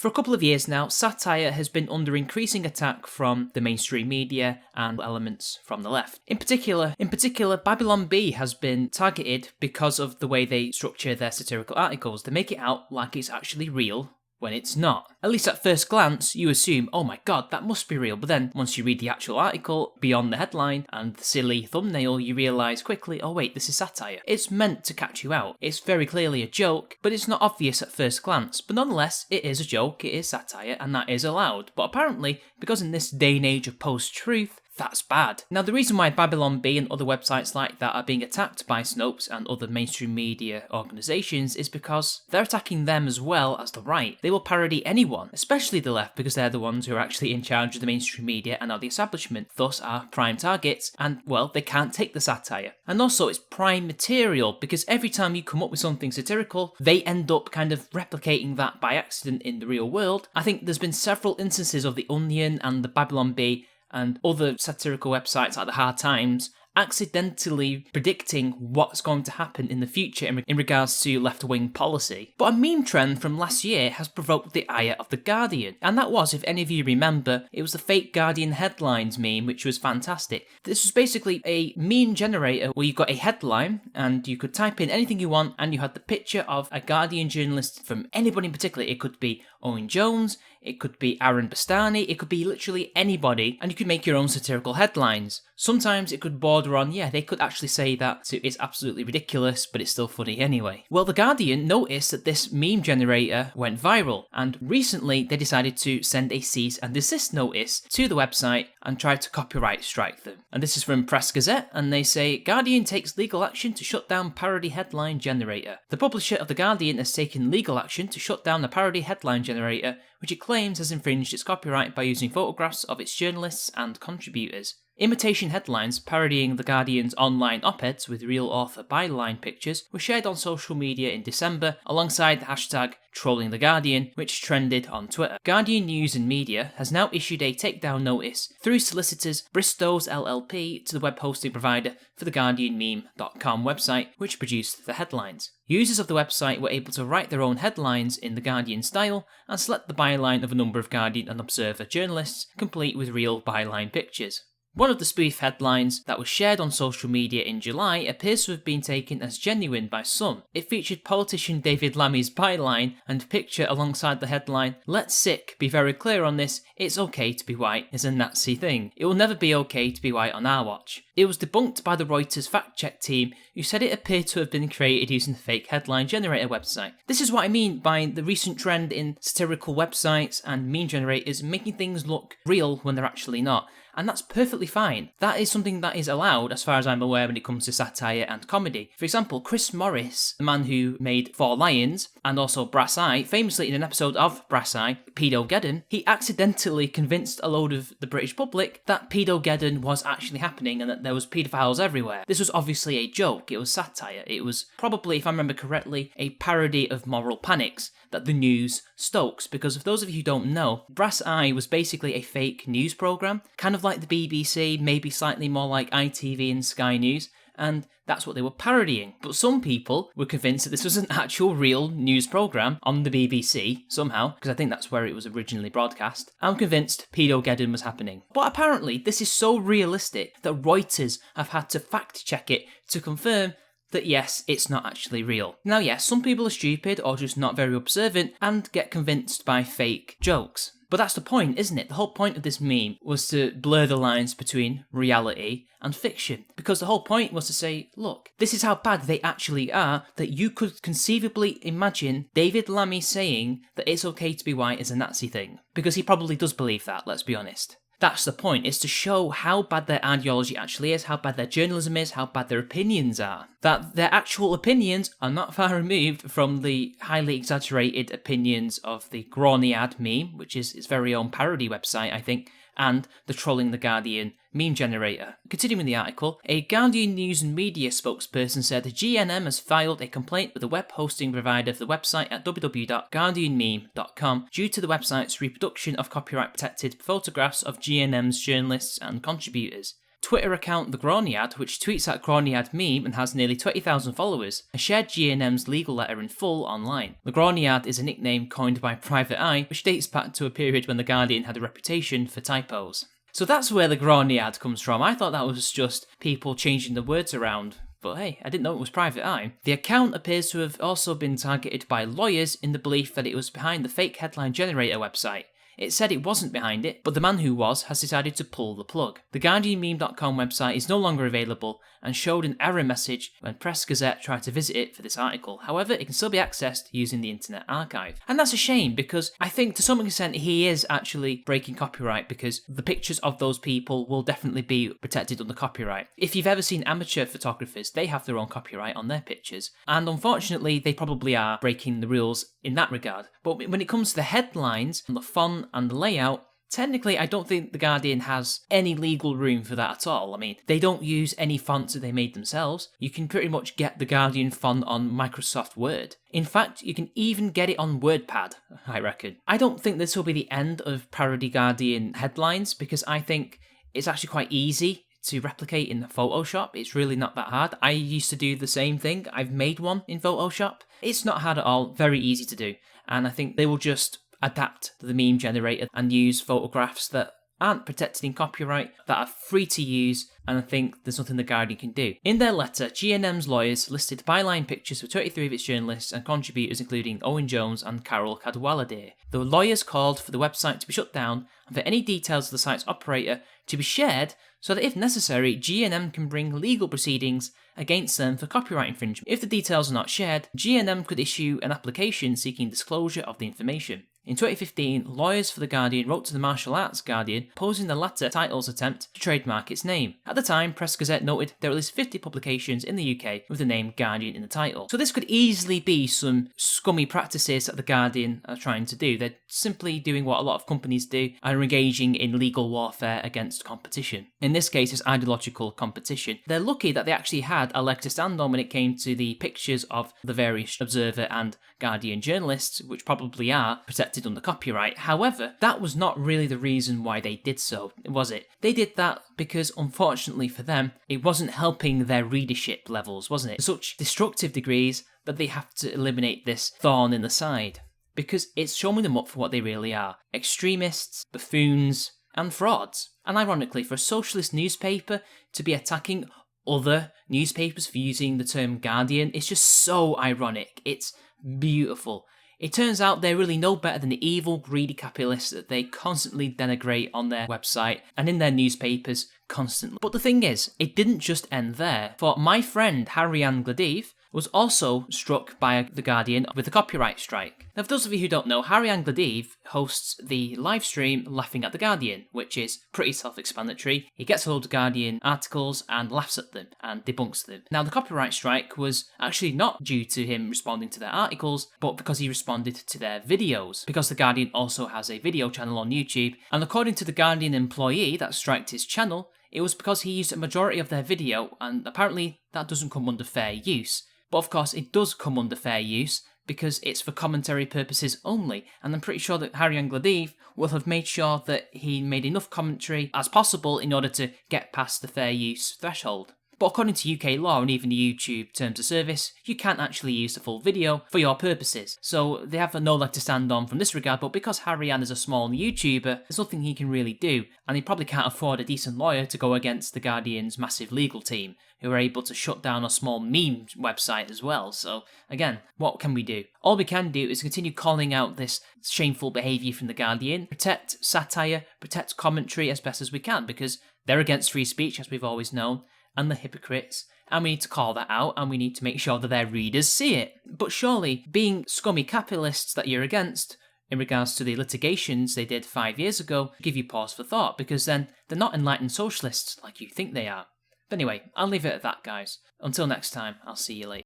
For a couple of years now, satire has been under increasing attack from the mainstream media and elements from the left. In particular, Babylon Bee has been targeted because of the way they structure their satirical articles. They make it out like it's actually real, when it's not. At least at first glance, you assume, oh my god, that must be real. But then, once you read the actual article, beyond the headline and the silly thumbnail, you realise quickly, oh wait, this is satire. It's meant to catch you out. It's very clearly a joke, but it's not obvious at first glance. But nonetheless, it is a joke, it is satire, and that is allowed. But apparently, because in this day and age of post-truth, that's bad. Now, the reason why Babylon Bee and other websites like that are being attacked by Snopes and other mainstream media organisations is because they're attacking them as well as the right. They will parody anyone, especially the left, because they're the ones who are actually in charge of the mainstream media and are the establishment, thus are prime targets, and, well, they can't take the satire. And also, it's prime material, because every time you come up with something satirical, they end up kind of replicating that by accident in the real world. I think there's been several instances of The Onion and the Babylon Bee and other satirical websites like The Hard Times accidentally predicting what's going to happen in the future in regards to left-wing policy. But a meme trend from last year has provoked the ire of The Guardian, and that was, if any of you remember, it was the fake Guardian headlines meme, which was fantastic. This was basically a meme generator where you got a headline, and you could type in anything you want, and you had the picture of a Guardian journalist from anybody in particular. It could be Owen Jones, it could be Aaron Bastani, it could be literally anybody, and you could make your own satirical headlines. Sometimes it could border on, yeah, they could actually say that it's absolutely ridiculous, but it's still funny anyway. Well, The Guardian noticed that this meme generator went viral, and recently they decided to send a cease and desist notice to the website and try to copyright strike them. And this is from Press Gazette, and they say, Guardian takes legal action to shut down parody headline generator. The publisher of The Guardian has taken legal action to shut down the parody headline generator, which it claims has infringed its copyright by using photographs of its journalists and contributors. Imitation headlines parodying The Guardian's online op-eds with real author byline pictures were shared on social media in December alongside the hashtag #TrollingTheGuardian, which trended on Twitter. Guardian News and Media has now issued a takedown notice through solicitors Bristow's LLP to the web hosting provider for the GuardianMeme.com website, which produced the headlines. Users of the website were able to write their own headlines in the Guardian style and select the byline of a number of Guardian and Observer journalists, complete with real byline pictures. One of the spoof headlines that was shared on social media in July appears to have been taken as genuine by some. It featured politician David Lammy's byline and picture alongside the headline, "Let Sick be very clear on this, it's okay to be white is a Nazi thing. It will never be okay to be white on our watch." It was debunked by the Reuters fact-check team, who said it appeared to have been created using the fake headline generator website. This is what I mean by the recent trend in satirical websites and meme generators making things look real when they're actually not. And that's perfectly fine. That is something that is allowed, as far as I'm aware, when it comes to satire and comedy. For example, Chris Morris, the man who made Four Lions and also Brass Eye, famously in an episode of Brass Eye, Pedogeddon, he accidentally convinced a load of the British public that Pedogeddon was actually happening and that there was paedophiles everywhere. This was obviously a joke, it was satire. It was probably, if I remember correctly, a parody of Moral Panics that the news stokes, because for those of you who don't know, Brass Eye was basically a fake news programme, kind of like the BBC, maybe slightly more like ITV and Sky News, and that's what they were parodying. But some people were convinced that this was an actual real news programme on the BBC, somehow, because I think that's where it was originally broadcast. I'm convinced Pedogeddon was happening. But apparently, this is so realistic that Reuters have had to fact-check it to confirm that yes, it's not actually real. Now yes, some people are stupid or just not very observant and get convinced by fake jokes. But that's the point, isn't it? The whole point of this meme was to blur the lines between reality and fiction. Because the whole point was to say, look, this is how bad they actually are, that you could conceivably imagine David Lammy saying that it's okay to be white is a Nazi thing. Because he probably does believe that, let's be honest. That's the point, is to show how bad their ideology actually is, how bad their journalism is, how bad their opinions are. That their actual opinions are not far removed from the highly exaggerated opinions of the Groniad meme, which is its very own parody website, I think, and the Trolling the Guardian meme generator. Continuing the article, a Guardian News and Media spokesperson said the GNM has filed a complaint with the web hosting provider for the website at www.guardianmeme.com due to the website's reproduction of copyright-protected photographs of GNM's journalists and contributors. Twitter account The Grognard, which tweets at Grognard meme and has nearly 20,000 followers, has shared G&M's legal letter in full online. The Grognard is a nickname coined by Private Eye, which dates back to a period when The Guardian had a reputation for typos. So that's where the Grognard comes from. I thought that was just people changing the words around. But hey, I didn't know it was Private Eye. The account appears to have also been targeted by lawyers in the belief that it was behind the fake headline generator website. It said it wasn't behind it, but the man who was has decided to pull the plug. The GuardianMeme.com website is no longer available and showed an error message when Press Gazette tried to visit it for this article. However, it can still be accessed using the Internet Archive. And that's a shame, because I think to some extent he is actually breaking copyright, because the pictures of those people will definitely be protected under copyright. If you've ever seen amateur photographers, they have their own copyright on their pictures, and unfortunately they probably are breaking the rules in that regard. But when it comes to the headlines and the font and the layout, technically I don't think The Guardian has any legal room for that at all. I mean, they don't use any fonts that they made themselves. You can pretty much get The Guardian font on Microsoft Word. In fact, you can even get it on WordPad, I reckon. I don't think this will be the end of parody Guardian headlines, because I think it's actually quite easy to replicate in Photoshop. It's really not that hard. I used to do the same thing. I've made one in Photoshop. It's not hard at all, very easy to do. And I think they will just adapt the meme generator and use photographs that aren't protected in copyright, that are free to use, and I think there's nothing The Guardian can do. In their letter, G&M's lawyers listed byline pictures for 23 of its journalists and contributors, including Owen Jones and Carol Cadwallader. The lawyers called for the website to be shut down and for any details of the site's operator to be shared, so that if necessary, G&M can bring legal proceedings against them for copyright infringement. If the details are not shared, G&M could issue an application seeking disclosure of the information. In 2015, lawyers for The Guardian wrote to the martial arts Guardian, opposing the latter title's attempt to trademark its name. At the time, Press Gazette noted there were at least 50 publications in the UK with the name Guardian in the title. So this could easily be some scummy practices that The Guardian are trying to do. They're simply doing what a lot of companies do and are engaging in legal warfare against competition. In this case, it's ideological competition. They're lucky that they actually had a leg to stand on when it came to the pictures of the various Observer and Guardian journalists, which probably are protected under copyright. However, that was not really the reason why they did so, was it? They did that because, unfortunately for them, it wasn't helping their readership levels, wasn't it? To such destructive degrees that they have to eliminate this thorn in the side, because it's showing them up for what they really are: extremists, buffoons, and frauds. And ironically, for a socialist newspaper to be attacking other newspapers for using the term Guardian, it's just so ironic. It's beautiful. It turns out they're really no better than the evil, greedy capitalists that they constantly denigrate on their website and in their newspapers constantly. But the thing is, it didn't just end there, for my friend Haryan Glaeddyv was also struck by The Guardian with a copyright strike. Now, for those of you who don't know, Haryan Glaeddyv hosts the live stream Laughing at The Guardian, which is pretty self-explanatory. He gets a load of Guardian articles and laughs at them and debunks them. Now, the copyright strike was actually not due to him responding to their articles, but because he responded to their videos, because The Guardian also has a video channel on YouTube, and according to the Guardian employee that striked his channel, it was because he used a majority of their video, and apparently that doesn't come under fair use. But of course, it does come under fair use because it's for commentary purposes only, and I'm pretty sure that Haryan Glaeddyv will have made sure that he made enough commentary as possible in order to get past the fair use threshold. But according to UK law and even the YouTube terms of service, you can't actually use the full video for your purposes. So they have no leg to stand on from this regard, but because Haryan is a small YouTuber, there's nothing he can really do, and he probably can't afford a decent lawyer to go against The Guardian's massive legal team, who are able to shut down a small meme website as well. So again, what can we do? All we can do is continue calling out this shameful behaviour from The Guardian, protect satire, protect commentary as best as we can, because they're against free speech, as we've always known, and the hypocrites, and we need to call that out, and we need to make sure that their readers see it. But surely, being scummy capitalists that you're against, in regards to the litigations they did 5 years ago, give you pause for thought, because then they're not enlightened socialists like you think they are. But anyway, I'll leave it at that, guys. Until next time, I'll see you later.